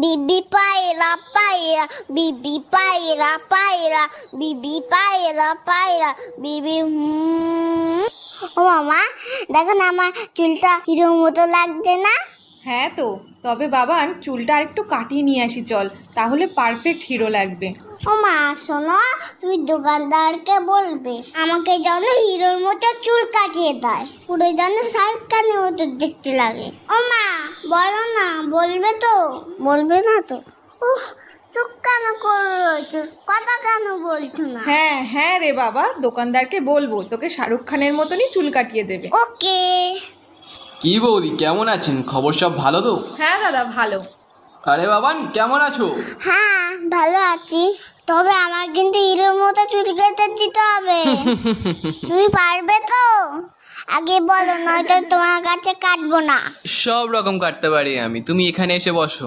বিবি পায়রা পায়রা, বিবি পায়রা পায়রা, বিবি পায়রা পায়রা, বিবি ও মামা, দেখো না আমার চুলটা হিরোর মতো লাগছে না? হ্যাঁ তো, তবে বাবান চুলটা আরেকটু কাটিয়ে নিয়ে আসি চল, তাহলে পারফেক্ট হিরো লাগবে। ও মা শোনো, তুমি দোকানদারকে বলবে আমাকে যেন হিরোর মতো চুল কাটিয়ে দেয়, পুরো যেন শাহরুখ খানের মতো দেখতে লাগে। ও মা বলো না, বলবে তো? বলবে না তো? উফ, চুপ কেন করে রয়েছো, কথা কেন বলছো না? হ্যাঁ হ্যাঁ রে বাবা, দোকানদারকে বলবো তোকে শাহরুখ খানের মতনই চুল কাটিয়ে দেবে। ওকে। কি বৌদি, কেমন আছেন? খবর সব ভালো তো? হ্যাঁ দাদা ভালো। আরে বাবান, কেমন আছো? হ্যাঁ ভালো আছি, তবে আমার কিন্তু হিরোর মতো চুল কেটে দিতে হবে। তুমি পারবে তো? আগে বলো, নয়তো তোমার কাছে কাটবো না। সব রকম কাটতে পারি আমি, তুমি এখানে এসে বসো।